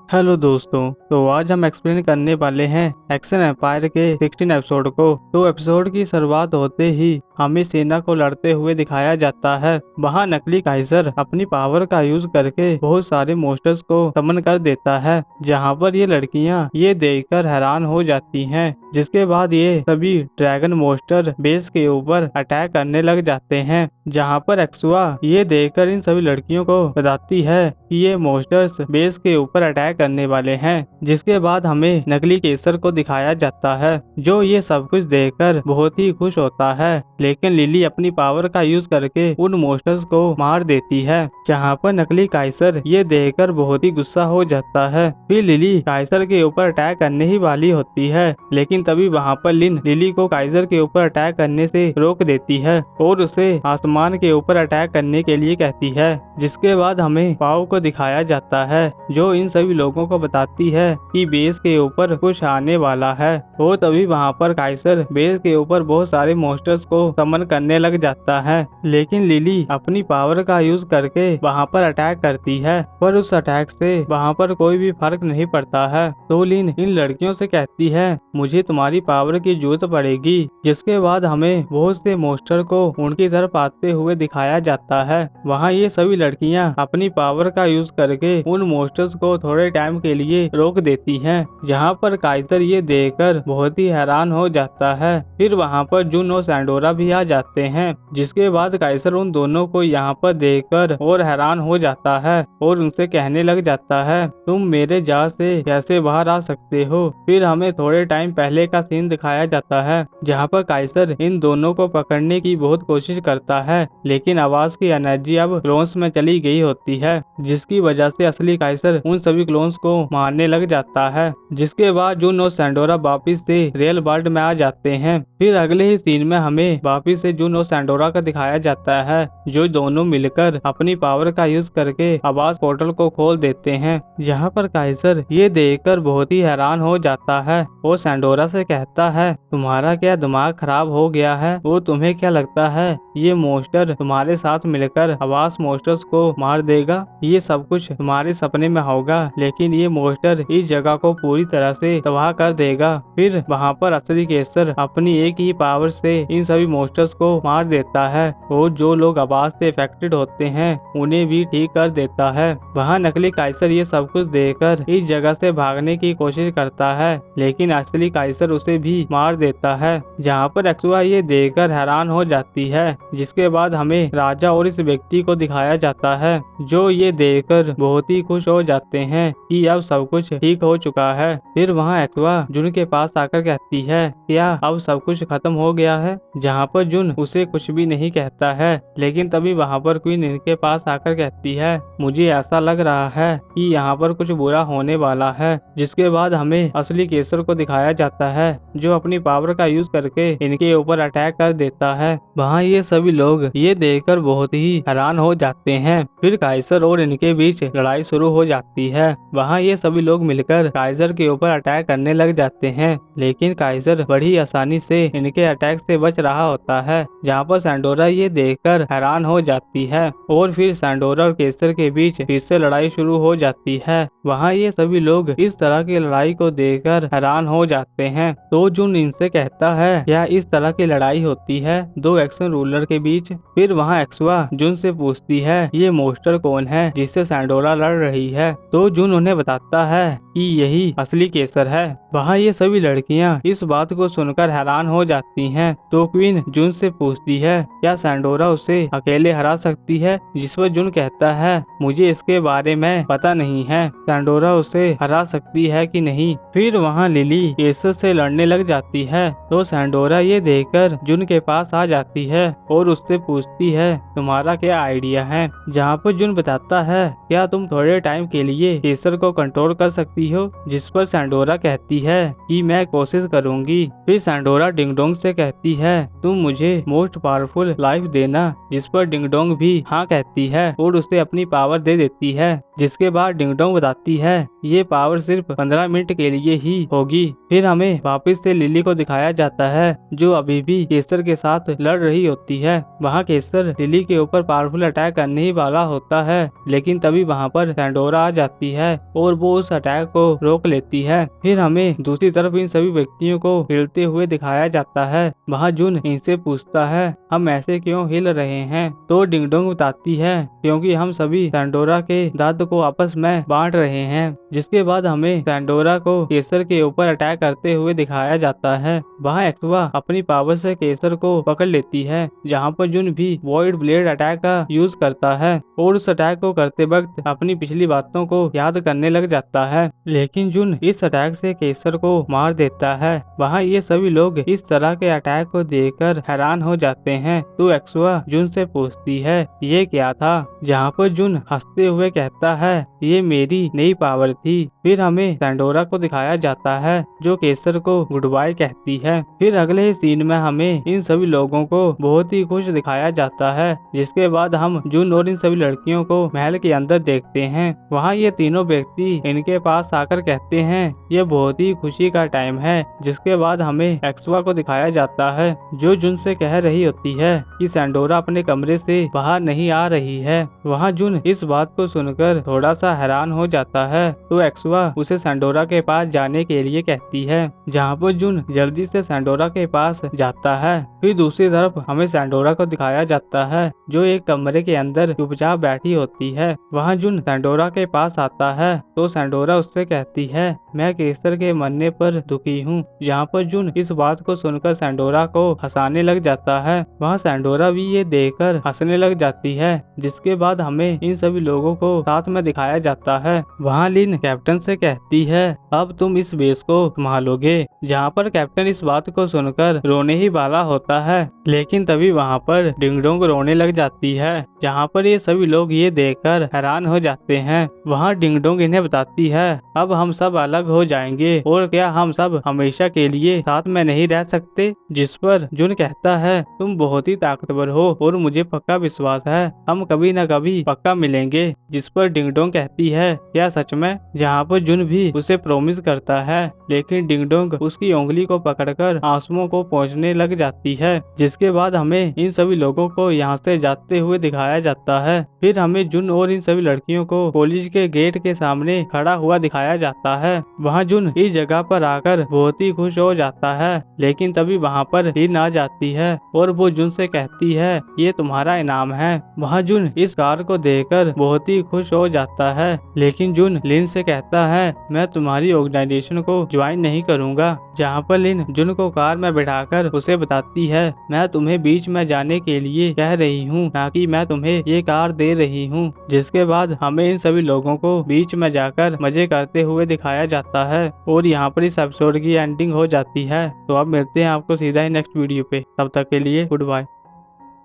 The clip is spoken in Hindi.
हेलो दोस्तों, तो आज हम एक्सप्लेन करने वाले हैं एक्शन एम्पायर के 16 एपिसोड को। तो एपिसोड की शुरुआत होते ही हमें सेना को लड़ते हुए दिखाया जाता है। वहाँ नकली काइजर अपनी पावर का यूज करके बहुत सारे मोस्टर्स को समन कर देता है, जहाँ पर ये लड़कियाँ ये देखकर हैरान हो जाती हैं। जिसके बाद ये सभी ड्रैगन मोस्टर बेस के ऊपर अटैक करने लग जाते हैं, जहाँ पर एक्सुआ ये देखकर इन सभी लड़कियों को बताती है कि ये मोस्टर्स बेस के ऊपर अटैक करने वाले हैं। जिसके बाद हमें नकली केसर को दिखाया जाता है, जो ये सब कुछ देखकर बहुत ही खुश होता है। लेकिन लिली अपनी पावर का यूज करके उन मोस्टर्स को मार देती है, जहाँ पर नकली काइसर ये देखकर बहुत ही गुस्सा हो जाता है। फिर लिली काइसर के ऊपर अटैक करने ही वाली होती है, लेकिन तभी वहाँ पर लिन लिली को काइसर के ऊपर अटैक करने से रोक देती है और उसे आसमान के ऊपर अटैक करने के लिए कहती है। जिसके बाद हमें पाओ को दिखाया जाता है, जो इन सभी लोगों को बताती है कि बेस के ऊपर कुछ आने वाला है। और तभी वहाँ पर काइसर बेस के ऊपर बहुत सारे मोस्टर्स को समन करने लग जाता है, लेकिन लिली अपनी पावर का यूज करके वहाँ पर अटैक करती है, पर उस अटैक से वहाँ पर कोई भी फर्क नहीं पड़ता है। तो लिन इन लड़कियों से कहती है, मुझे तुम्हारी पावर की जरूरत पड़ेगी। जिसके बाद हमें बहुत से मोस्टर को उनकी तरफ आते हुए दिखाया जाता है। वहाँ ये सभी लड़कियाँ अपनी पावर का यूज करके उन मोस्टर्स को थोड़े टाइम के लिए रोक देती हैं, जहाँ पर काइसर ये देखकर बहुत ही हैरान हो जाता है। फिर वहाँ पर जून और सैंडोरा भी आ जाते हैं। जिसके बाद काइसर उन दोनों को यहाँ पर देखकर और हैरान हो जाता है और उनसे कहने लग जाता है, तुम मेरे जहाज से कैसे बाहर आ सकते हो। फिर हमें थोड़े टाइम पहले का सीन दिखाया जाता है, जहाँ पर काइसर इन दोनों को पकड़ने की बहुत कोशिश करता है, लेकिन आवाज की एनर्जी अब क्लोन्स में चली गई होती है, जिसकी वजह से असली काइसर उन सभी क्लोन्स को मारने लग जाता है। जिसके बाद जून और सैंडोरा वापिस से रियल वर्ल्ड में आ जाते हैं। फिर अगले ही सीन में हमें वापिस से जून और सैंडोरा का दिखाया जाता है, जो दोनों मिलकर अपनी पावर का यूज करके आवाज पोर्टल को खोल देते हैं, जहाँ पर काइसर ये देखकर बहुत ही हैरान हो जाता है और सैंडोरा से कहता है, तुम्हारा क्या दिमाग खराब हो गया है? और तुम्हें क्या लगता है ये मोस्टर तुम्हारे साथ मिलकर आवाज मोस्टर्स को मार देगा? ये सब कुछ तुम्हारे सपने में होगा, लेकिन ये मोस्टर इस जगह को पूरी तरह से तबाह कर देगा। फिर वहाँ पर असली केसर अपनी एक ही पावर से इन सभी मोस्टर्स को मार देता है और जो लोग आवाज से इफेक्टेड होते हैं उन्हें भी ठीक कर देता है। वहाँ नकली काइसर ये सब कुछ देखकर इस जगह से भागने की कोशिश करता है, लेकिन असली काइसर उसे भी मार देता है, जहाँ पर एक्सुआ ये देखकर हैरान हो जाती है। जिसके बाद हमें राजा और इस व्यक्ति को दिखाया जाता है, जो ये देखकर बहुत ही खुश हो जाते हैं कि अब सब कुछ ठीक हो चुका है। फिर वहाँ एक्सुआ जुन के पास आकर कहती है, क्या अब सब कुछ खत्म हो गया है? जहाँ पर जुन उसे कुछ भी नहीं कहता है, लेकिन तभी वहाँ पर क्वीन इनके पास आकर कहती है, मुझे ऐसा लग रहा है कि यहाँ पर कुछ बुरा होने वाला है। जिसके बाद हमें असली केसर को दिखाया जाता है, जो अपनी पावर का यूज करके इनके ऊपर अटैक कर देता है। वहाँ ये सभी लोग ये देखकर बहुत ही हैरान हो जाते हैं। फिर काइसर और इनके बीच लड़ाई शुरू हो जाती है। वहाँ ये सभी लोग मिलकर काइसर के ऊपर अटैक करने लग जाते हैं, लेकिन काइसर बड़ी आसानी से इनके अटैक से बच रहा होता है, जहाँ पर सैंडोरा ये देखकर हैरान हो जाती है। और फिर सैंडोरा और केसर के बीच फिर से लड़ाई शुरू हो जाती है। वहाँ ये सभी लोग इस तरह की लड़ाई को देखकर हैरान हो जाते हैं। तो जुन इनसे कहता है, क्या इस तरह की लड़ाई होती है दो एक्शन रूलर के बीच? फिर वहाँ एक्सुआ जुन से पूछती है, ये मोस्टर कौन है जिससे सैंडोरा लड़ रही है? तो जुन उन्हें बताता है कि यही असली केसर है। वहाँ ये सभी लड़कियाँ इस बात को सुनकर हैरान हो जाती हैं। तो क्वीन जुन से पूछती है, क्या सैंडोरा उसे अकेले हरा सकती है? जिस पर जुन कहता है, मुझे इसके बारे में पता नहीं है, सैंडोरा उसे हरा सकती है कि नहीं। फिर वहाँ लिली केसर से लड़ने लग जाती है। तो सैंडोरा ये देखकर जुन के पास आ जाती है और उससे पूछती है, तुम्हारा क्या आइडिया है? जहाँ पर जुन बताता है, क्या तुम थोड़े टाइम के लिए केसर को कंट्रोल कर सकती हो? जिस पर सैंडोरा कहती है कि मैं कोशिश करूंगी। फिर सैंडोरा डिंगडोंग से कहती है तुम मुझे मोस्ट पावरफुल लाइफ देना, जिस पर डिंगडोंग भी हाँ कहती है और उसे अपनी पावर दे देती है। जिसके बाद डिंगडोंग बताती है ये पावर सिर्फ 15 मिनट के लिए ही होगी। फिर हमें वापस से लिली को दिखाया जाता है जो अभी भी केसर के साथ लड़ रही होती है। वहाँ केसर लिली के ऊपर पावरफुल अटैक करने ही वाला होता है, लेकिन तभी वहाँ पर सैंडोरा आ जाती है और वो उस अटैक को रोक लेती है। फिर हमें दूसरी तरफ इन सभी व्यक्तियों को हिलते हुए दिखाया जाता है। वहाँ जुन इनसे पूछता है हम ऐसे क्यों हिल रहे हैं, तो डिंगडोंग बताती है क्योंकि हम सभी सैंडोरा के दांत को आपस में बांट रहे हैं। जिसके बाद हमें सैंडोरा को केसर के ऊपर अटैक करते हुए दिखाया जाता है। वहाँ एक्वा अपनी पावर से केसर को पकड़ लेती है, जहाँ पर जुन भी वॉइड ब्लेड अटैक का यूज करता है और उस अटैक को करते वक्त अपनी पिछली बातों को याद करने लग जाता है। लेकिन जुन इस अटैक से केसर को मार देता है। वहाँ ये सभी लोग इस तरह के अटैक को देखकर हैरान हो जाते हैं। तो एक्वा जुन से पूछती है ये क्या था, जहाँ पर जुन हंसते हुए कहता है ये मेरी नई पावर थी। फिर हमें सैंडोरा को दिखाया जाता है जो केसर को गुड बाय कहती है। फिर अगले सीन में हमें इन सभी लोगों को बहुत ही खुश दिखाया जाता है। जिसके बाद हम जुन और इन सभी लड़कियों को महल के अंदर देखते हैं। वहाँ ये तीनों व्यक्ति इनके पास आकर कहते हैं ये बहुत ही खुशी का टाइम है। जिसके बाद हमें एक्वा को दिखाया जाता है जो जुन से कह रही होती है कि सैंडोरा अपने कमरे से बाहर नहीं आ रही है। वहाँ जुन इस बात को सुनकर थोड़ा सा हैरान हो जाता है, तो एक्वा उसे सैंडोरा के पास जाने के लिए कहती है, जहाँ पर जुन जल्दी से सैंडोरा के पास जाता है। फिर दूसरी तरफ हमें सैंडोरा को दिखाया जाता है जो एक कमरे के अंदर चुपचाप बैठी होती है। वहाँ जुन सैंडोरा के पास आता है तो सैंडोरा उससे कहती है मैं केसर के मरने पर दुखी हूँ। जहाँ पर जुन इस बात को सुनकर सैंडोरा को हंसाने लग जाता है। वहाँ सैंडोरा भी ये देखकर हंसने लग जाती है। जिसके बाद हमें इन सभी लोगों को साथ में दिखाया जाता है। वहाँ लिन कैप्टन से कहती है अब तुम इस बेस को संभालोगे। जहाँ पर कैप्टन इस बात को सुनकर रोने ही वाला होता है, लेकिन तभी वहाँ पर डिंगडोंग रोने लग जाती है। जहाँ पर ये सभी लोग ये देखकर हैरान हो जाते हैं। वहाँ डिंगडोंग इन्हें बताती है अब हम सब अलग हो जाएंगे और क्या हम सब हमेशा के लिए साथ में नहीं रह सकते। जिस पर जुन कहता है तुम बहुत ही ताकतवर हो और मुझे पक्का विश्वास है हम कभी न कभी पक्का मिलेंगे। जिस पर डिंगडोंग कहती है क्या सच में। जहाँ पर जुन भी उसे प्रॉमिस करता है, लेकिन डिंगडोंग उसकी उंगली को पकड़कर आंसुओं को पोंछने लग जाती है। जिसके बाद हमें इन सभी लोगों को यहाँ से जाते हुए दिखाया जाता है। फिर हमें जुन और इन सभी लड़कियों को कॉलेज के गेट के सामने खड़ा हुआ दिखाया जाता है। वहाँ जुन इस जगह पर आकर बहुत ही खुश हो जाता है, लेकिन तभी वहाँ पर लिन आ जाती है और वो जुन से कहती है ये तुम्हारा इनाम है। वहाँ जुन इस कार को देखकर बहुत ही खुश हो जाता है, लेकिन जुन लिन से कहता है मैं तुम्हारी ऑर्गेनाइजेशन को ज्वाइन नहीं करूँगा। जहाँ पर लिन जुन को कार में बैठाकर उसे बताती है मैं तुम्हें बीच में जाने के लिए कह रही हूँ, ना कि मैं तुम्हें ये कार दे रही हूँ। जिसके बाद हमें इन सभी लोगों को बीच में जाकर मजे करते हुए दिखाया जाता है और यहाँ पर इस एपिसोड की एंडिंग हो जाती है। तो अब मिलते हैं आपको सीधा ही नेक्स्ट वीडियो पे, तब तक के लिए गुड बाय।